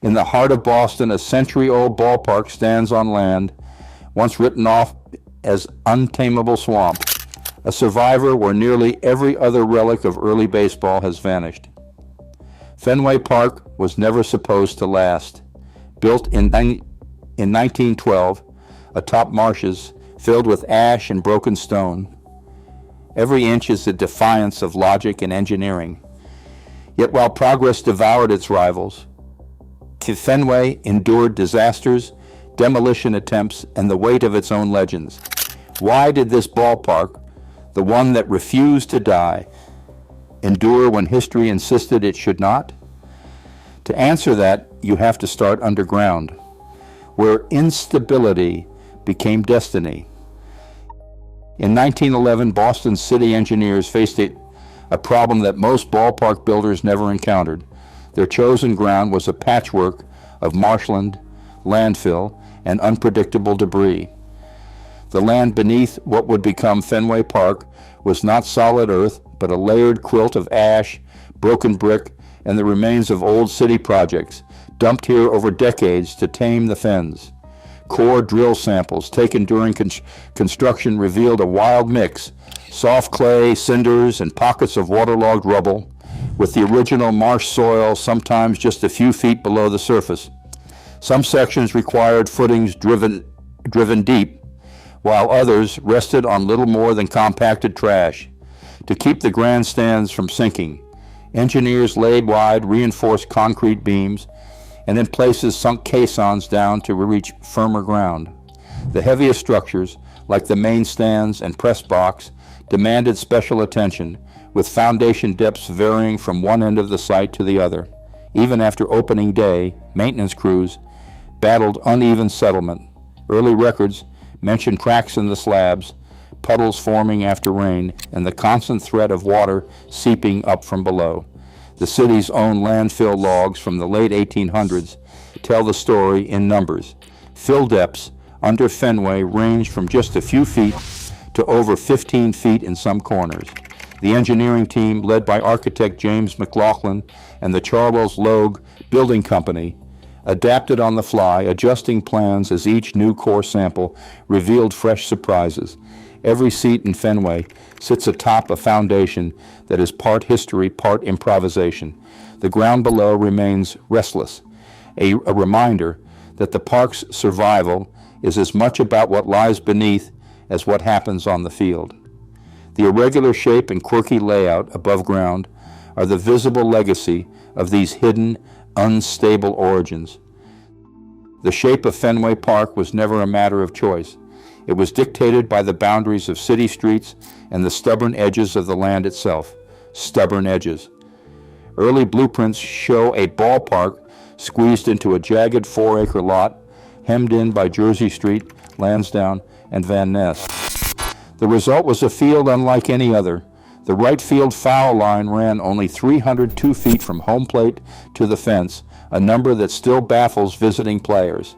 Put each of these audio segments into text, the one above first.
In the heart of Boston, a century-old ballpark stands on land once written off as untamable swamp, a survivor where nearly every other relic of early baseball has vanished. Fenway Park was never supposed to last. Built in 1912, atop marshes filled with ash and broken stone, every inch is a defiance of logic and engineering. Yet while progress devoured its rivals, Fenway endured disasters, demolition attempts, and the weight of its own legends. Why did this ballpark, the one that refused to die, endure when history insisted it should not? To answer that, you have to start underground, where instability became destiny. In 1911, Boston's city engineers faced a problem that most ballpark builders never encountered. Their chosen ground was a patchwork of marshland, landfill, and unpredictable debris. The land beneath what would become Fenway Park was not solid earth, but a layered quilt of ash, broken brick, and the remains of old city projects, dumped here over decades to tame the fens. Core drill samples taken during construction revealed a wild mix: soft clay, cinders, and pockets of waterlogged rubble, with the original marsh soil sometimes just a few feet below the surface. Some sections required footings driven deep, while others rested on little more than compacted trash. To keep the grandstands from sinking, engineers laid wide, reinforced concrete beams, and in places sunk caissons down to reach firmer ground. The heaviest structures, like the main stands and press box, demanded special attention, with foundation depths varying from one end of the site to the other. Even after opening day, maintenance crews battled uneven settlement. Early records mention cracks in the slabs, puddles forming after rain, and the constant threat of water seeping up from below. The city's own landfill logs from the late 1800s tell the story in numbers. Fill depths under Fenway range from just a few feet to over 15 feet in some corners. The engineering team, led by architect James McLaughlin and the Charles Logue Building Company, adapted on the fly, adjusting plans as each new core sample revealed fresh surprises. Every seat in Fenway sits atop a foundation that is part history, part improvisation. The ground below remains restless, a reminder that the park's survival is as much about what lies beneath as what happens on the field. The irregular shape and quirky layout above ground are the visible legacy of these hidden, unstable origins. The shape of Fenway Park was never a matter of choice. It was dictated by the boundaries of city streets and the stubborn edges of the land itself. Stubborn edges. Early blueprints show a ballpark squeezed into a jagged 4-acre lot, hemmed in by Jersey Street, Lansdowne, and Van Ness. The result was a field unlike any other. The right field foul line ran only 302 feet from home plate to the fence, a number that still baffles visiting players.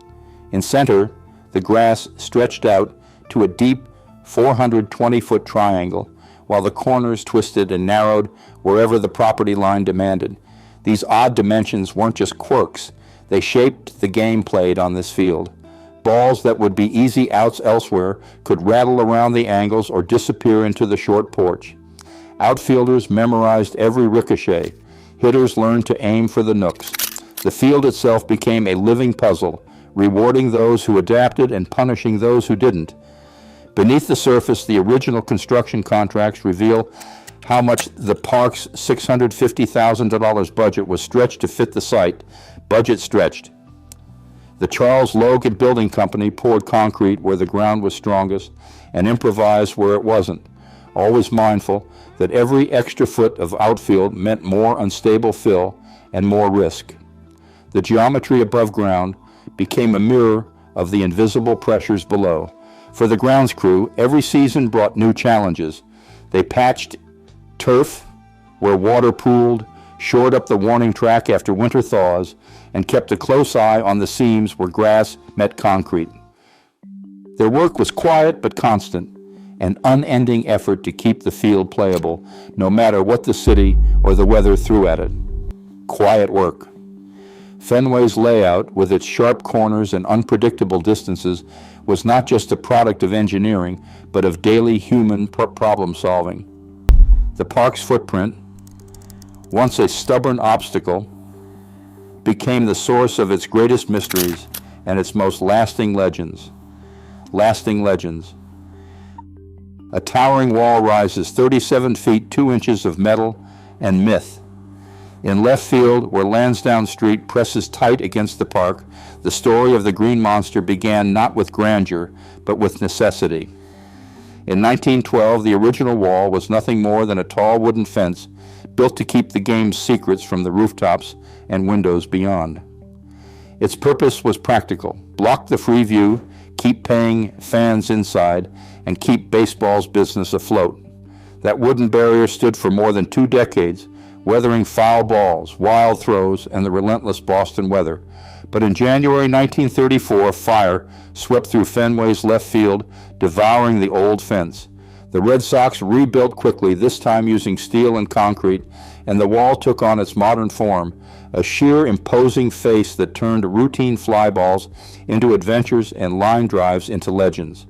In center, the grass stretched out to a deep 420-foot triangle, while the corners twisted and narrowed wherever the property line demanded. These odd dimensions weren't just quirks. They shaped the game played on this field. Balls that would be easy outs elsewhere could rattle around the angles or disappear into the short porch. Outfielders memorized every ricochet. Hitters learned to aim for the nooks. The field itself became a living puzzle, rewarding those who adapted and punishing those who didn't. Beneath the surface, the original construction contracts reveal how much the park's $650,000 budget was stretched to fit the site. Budget stretched. The Charles Logue Building Company poured concrete where the ground was strongest and improvised where it wasn't, always mindful that every extra foot of outfield meant more unstable fill and more risk. The geometry above ground became a mirror of the invisible pressures below. For the grounds crew, every season brought new challenges. They patched turf where water pooled, shored up the warning track after winter thaws, and kept a close eye on the seams where grass met concrete. Their work was quiet but constant, an unending effort to keep the field playable, no matter what the city or the weather threw at it. Quiet work. Fenway's layout, with its sharp corners and unpredictable distances, was not just a product of engineering, but of daily human problem solving. The park's footprint, once a stubborn obstacle, became the source of its greatest mysteries and its most lasting legends. A towering wall rises 37 feet 2 inches of metal and myth. In left field, where Lansdowne Street presses tight against the park, the story of the Green Monster began not with grandeur, but with necessity. In 1912, the original wall was nothing more than a tall wooden fence built to keep the game's secrets from the rooftops and windows beyond. Its purpose was practical: block the free view, keep paying fans inside, and keep baseball's business afloat. That wooden barrier stood for more than 2 decades, weathering foul balls, wild throws, and the relentless Boston weather. But in January 1934, fire swept through Fenway's left field, devouring the old fence. The Red Sox rebuilt quickly, this time using steel and concrete, and the wall took on its modern form, a sheer, imposing face that turned routine fly balls into adventures and line drives into legends.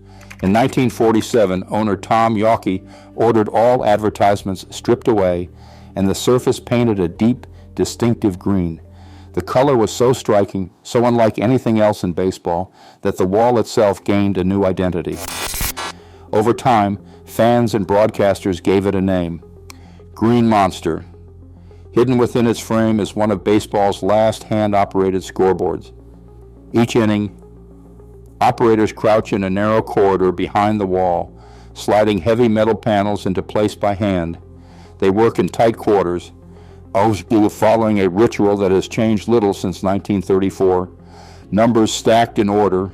In 1947, owner Tom Yawkey ordered all advertisements stripped away and the surface painted a deep, distinctive green. The color was so striking, so unlike anything else in baseball, that the wall itself gained a new identity. Over time, fans and broadcasters gave it a name: Green Monster. Hidden within its frame is one of baseball's last hand-operated scoreboards. Each inning, operators crouch in a narrow corridor behind the wall, sliding heavy metal panels into place by hand. They work in tight quarters, following a ritual that has changed little since 1934. Numbers stacked in order,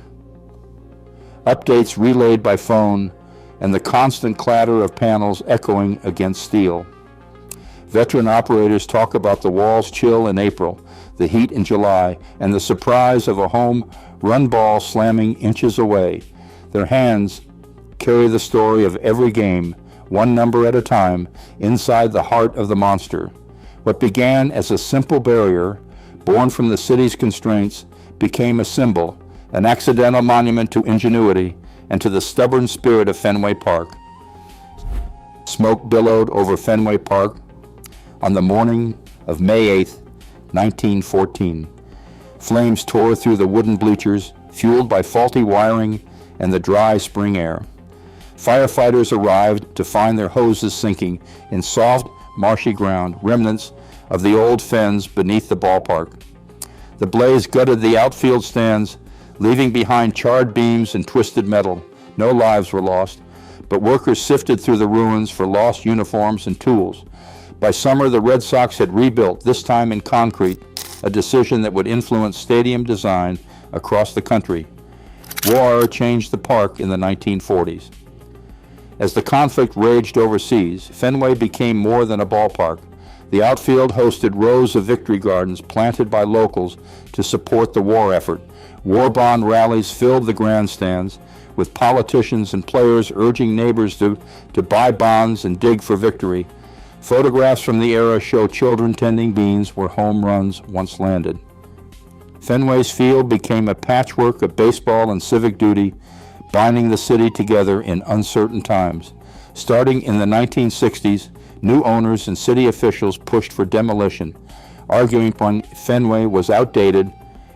updates relayed by phone, and the constant clatter of panels echoing against steel. Veteran operators talk about the wall's chill in April, the heat in July, and the surprise of a home run ball slamming inches away. Their hands carry the story of every game, one number at a time, inside the heart of the monster. What began as a simple barrier, born from the city's constraints, became a symbol, an accidental monument to ingenuity and to the stubborn spirit of Fenway Park. Smoke billowed over Fenway Park on the morning of May 8, 1914. Flames tore through the wooden bleachers, fueled by faulty wiring and the dry spring air. Firefighters arrived to find their hoses sinking in soft, marshy ground, remnants of the old fens beneath the ballpark. The blaze gutted the outfield stands, leaving behind charred beams and twisted metal. No lives were lost, but workers sifted through the ruins for lost uniforms and tools. By summer, the Red Sox had rebuilt, this time in concrete, a decision that would influence stadium design across the country. War changed the park in the 1940s. As the conflict raged overseas, Fenway became more than a ballpark. The outfield hosted rows of victory gardens planted by locals to support the war effort. War bond rallies filled the grandstands, with politicians and players urging neighbors to buy bonds and dig for victory. Photographs from the era show children tending beans where home runs once landed. Fenway's field became a patchwork of baseball and civic duty, binding the city together in uncertain times. Starting in the 1960s, new owners and city officials pushed for demolition, arguing Fenway was outdated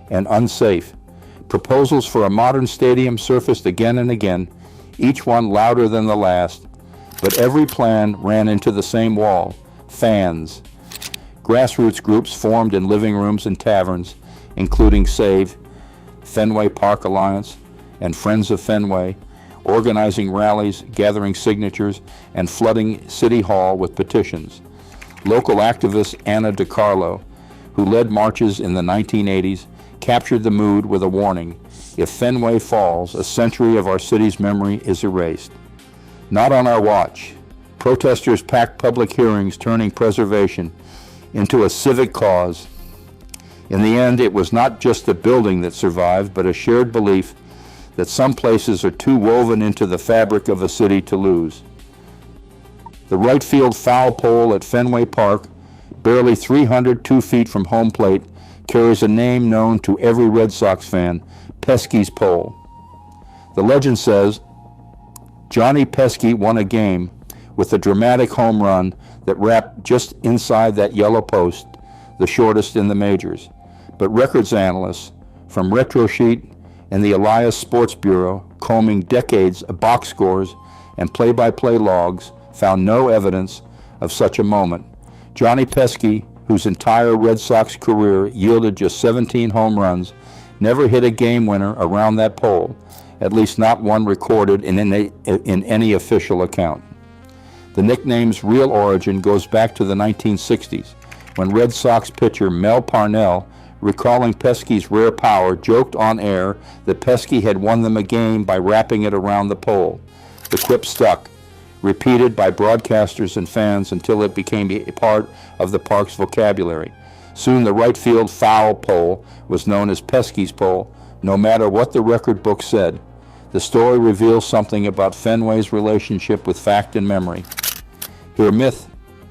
and unsafe. Proposals for a modern stadium surfaced again and again, each one louder than the last, but every plan ran into the same wall: fans. Grassroots groups formed in living rooms and taverns, including SAVE, Fenway Park Alliance, and Friends of Fenway, organizing rallies, gathering signatures, and flooding City Hall with petitions. Local activist Anna DiCarlo, who led marches in the 1980s, captured the mood with a warning: if Fenway falls, a century of our city's memory is erased. Not on our watch. Protesters packed public hearings, turning preservation into a civic cause. In the end, it was not just the building that survived, but a shared belief that some places are too woven into the fabric of a city to lose. The right field foul pole at Fenway Park, barely 302 feet from home plate, carries a name known to every Red Sox fan, Pesky's Pole. The legend says Johnny Pesky won a game with a dramatic home run that wrapped just inside that yellow post, the shortest in the majors. But records analysts from Retro Sheet and the Elias Sports Bureau, combing decades of box scores and play-by-play logs, found no evidence of such a moment. Johnny Pesky, whose entire Red Sox career yielded just 17 home runs, never hit a game winner around that pole, at least not one recorded in any official account. The nickname's real origin goes back to the 1960s, when Red Sox pitcher Mel Parnell, recalling Pesky's rare power, joked on air that Pesky had won them a game by wrapping it around the pole. The quip stuck, repeated by broadcasters and fans until it became a part of the park's vocabulary. Soon the right field foul pole was known as Pesky's Pole, no matter what the record book said. The story reveals something about Fenway's relationship with fact and memory. Here myth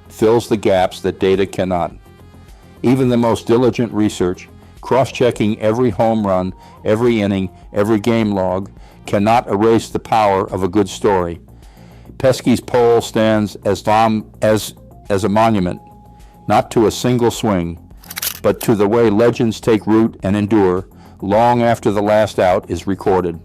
fills the gaps that data cannot. Even the most diligent research, cross-checking every home run, every inning, every game log, cannot erase the power of a good story. Pesky's Pole stands as a monument, not to a single swing, but to the way legends take root and endure long after the last out is recorded.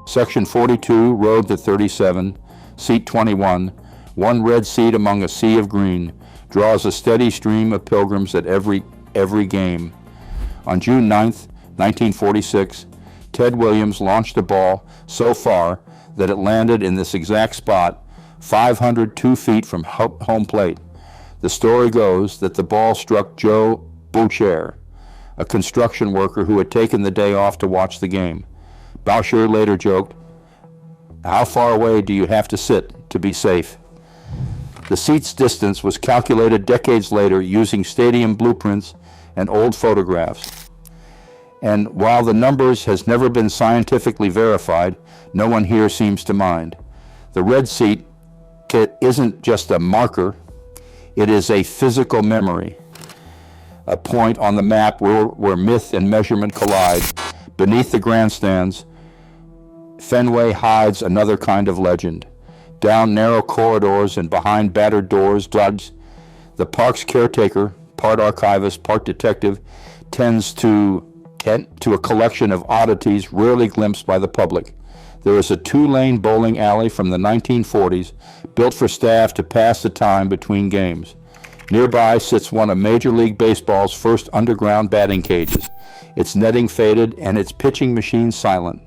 Section 42, Road to 37, Seat 21, one red seat among a sea of green, draws a steady stream of pilgrims at every game. On June 9th, 1946, Ted Williams launched a ball so far that it landed in this exact spot, 502 feet from home plate. The story goes that the ball struck Joe Boucher, a construction worker who had taken the day off to watch the game. Boucher later joked, "How far away do you have to sit to be safe?" The seat's distance was calculated decades later using stadium blueprints and old photographs. And while the numbers has never been scientifically verified, no one here seems to mind. The red seat isn't just a marker, it is a physical memory, a point on the map where myth and measurement collide. Beneath the grandstands, Fenway hides another kind of legend. Down narrow corridors and behind battered doors, the park's caretaker, part archivist, part detective, tends to a collection of oddities rarely glimpsed by the public. There is a 2-lane bowling alley from the 1940s, built for staff to pass the time between games. Nearby sits one of Major League Baseball's first underground batting cages, its netting faded and its pitching machine silent.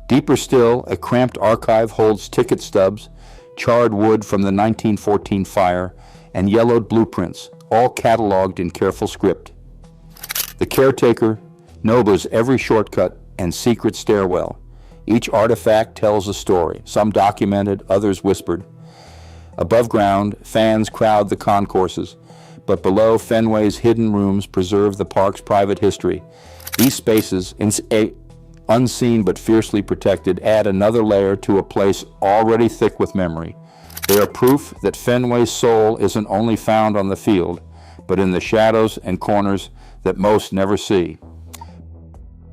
Deeper still, a cramped archive holds ticket stubs, charred wood from the 1914 fire, and yellowed blueprints, all cataloged in careful script. The caretaker knows every shortcut and secret stairwell. Each artifact tells a story, some documented, others whispered. Above ground, fans crowd the concourses, but below, Fenway's hidden rooms preserve the park's private history. These spaces, unseen but fiercely protected, add another layer to a place already thick with memory. They are proof that Fenway's soul isn't only found on the field, but in the shadows and corners that most never see.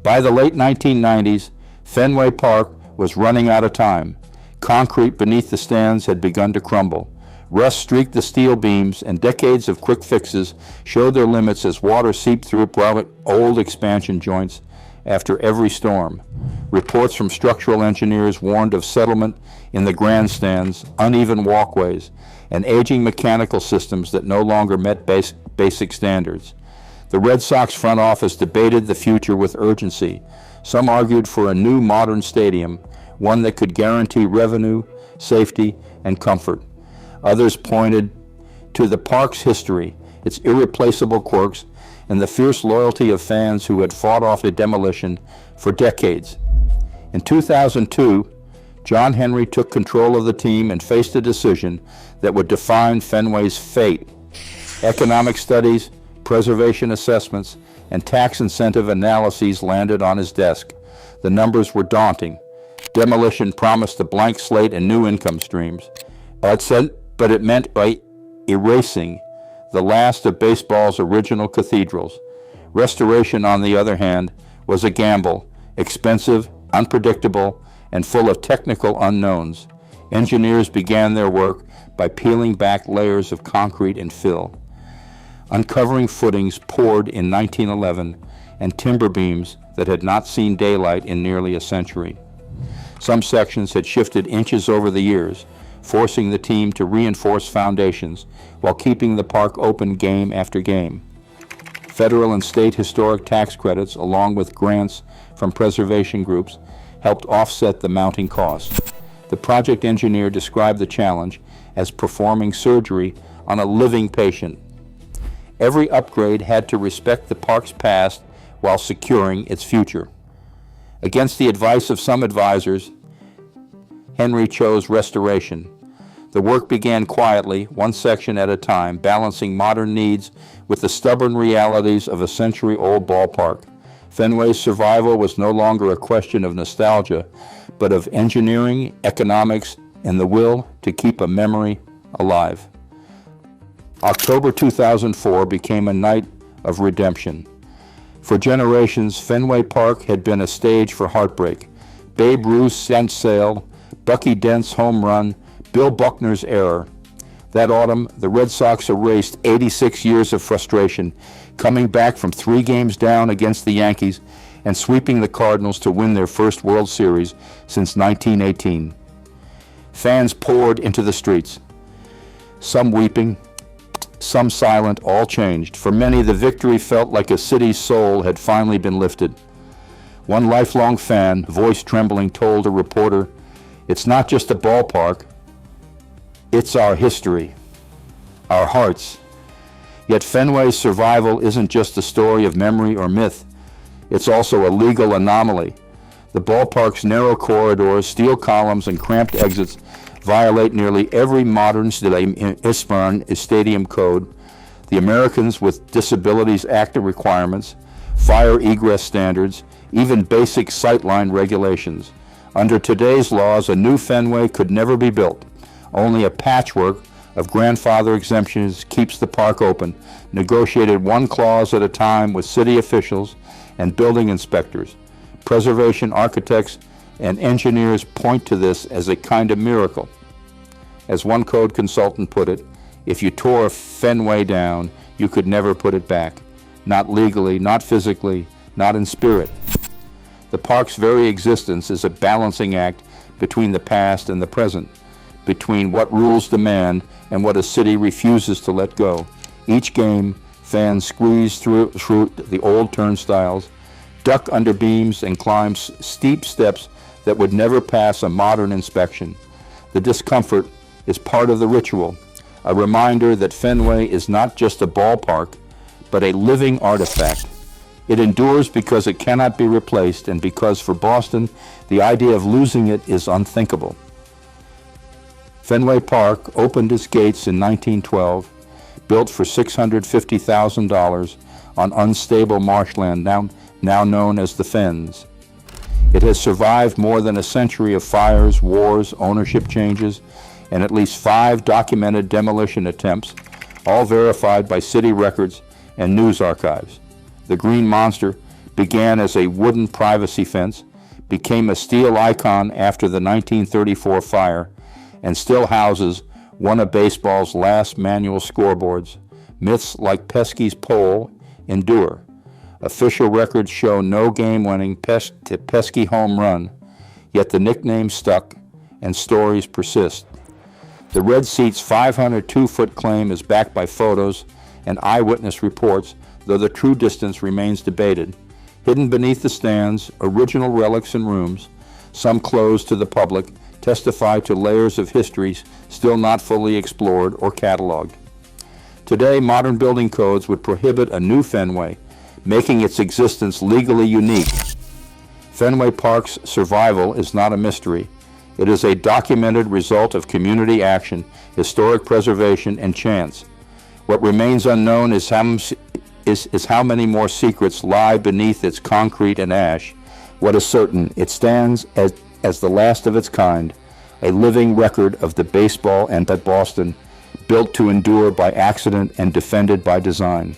By the late 1990s, Fenway Park was running out of time. Concrete beneath the stands had begun to crumble. Rust streaked the steel beams, and decades of quick fixes showed their limits as water seeped through old expansion joints after every storm. Reports from structural engineers warned of settlement in the grandstands, uneven walkways, and aging mechanical systems that no longer met basic standards. The Red Sox front office debated the future with urgency. Some argued for a new modern stadium, one that could guarantee revenue, safety, and comfort. Others pointed to the park's history, its irreplaceable quirks, and the fierce loyalty of fans who had fought off the demolition for decades. In 2002, John Henry took control of the team and faced a decision that would define Fenway's fate. Economic studies, preservation assessments, and tax incentive analyses landed on his desk. The numbers were daunting. Demolition promised a blank slate and new income streams. But it meant by erasing the last of baseball's original cathedrals. Restoration, on the other hand, was a gamble, expensive, unpredictable, and full of technical unknowns. Engineers began their work by peeling back layers of concrete and fill, uncovering footings poured in 1911 and timber beams that had not seen daylight in nearly a century. Some sections had shifted inches over the years, forcing the team to reinforce foundations while keeping the park open game after game. Federal and state historic tax credits, along with grants from preservation groups, helped offset the mounting costs. The project engineer described the challenge as performing surgery on a living patient. Every upgrade had to respect the park's past while securing its future. Against the advice of some advisors, Henry chose restoration. The work began quietly, one section at a time, balancing modern needs with the stubborn realities of a century-old ballpark. Fenway's survival was no longer a question of nostalgia, but of engineering, economics, and the will to keep a memory alive. October 2004 became a night of redemption. For generations, Fenway Park had been a stage for heartbreak. Babe Ruth's sent sail, Bucky Dent's home run, Bill Buckner's error. That autumn, the Red Sox erased 86 years of frustration, coming back from 3 games down against the Yankees and sweeping the Cardinals to win their first World Series since 1918. Fans poured into the streets, some weeping, some silent, all changed. For many, the victory felt like a city's soul had finally been lifted. One lifelong fan, voice trembling, told a reporter, "It's not just a ballpark, it's our history, our hearts." Yet Fenway's survival isn't just a story of memory or myth. It's also a legal anomaly. The ballpark's narrow corridors, steel columns, and cramped exits violate nearly every modern stadium code, the Americans with Disabilities Act requirements, fire egress standards, even basic sightline regulations. Under today's laws, a new Fenway could never be built. Only a patchwork of grandfather exemptions keeps the park open, negotiated one clause at a time with city officials and building inspectors. Preservation architects and engineers point to this as a kind of miracle. As one code consultant put it, if you tore Fenway down, you could never put it back. Not legally, not physically, not in spirit. The park's very existence is a balancing act between the past and the present, between what rules demand and what a city refuses to let go. Each game, fans squeeze through the old turnstiles, duck under beams, and climb steep steps that would never pass a modern inspection. The discomfort is part of the ritual, a reminder that Fenway is not just a ballpark, but a living artifact. It endures because it cannot be replaced, and because for Boston, the idea of losing it is unthinkable. Fenway Park opened its gates in 1912, built for $650,000 on unstable marshland now known as the Fens. It has survived more than a century of fires, wars, ownership changes, and at least 5 documented demolition attempts, all verified by city records and news archives. The Green Monster began as a wooden privacy fence, became a steel icon after the 1934 fire, and still houses one of baseball's last manual scoreboards. Myths like Pesky's pole endure. Official records show no game-winning Pesky home run, yet the nickname stuck and stories persist. The Red Seat's 502-foot claim is backed by photos and eyewitness reports, though the true distance remains debated. Hidden beneath the stands, original relics and rooms, some closed to the public, testify to layers of histories still not fully explored or cataloged. Today, modern building codes would prohibit a new Fenway, making its existence legally unique. Fenway Park's survival is not a mystery. It is a documented result of community action, historic preservation, and chance. What remains unknown is how many more secrets lie beneath its concrete and ash. What is certain, it stands as the last of its kind, a living record of the baseball and at Boston, built to endure by accident and defended by design.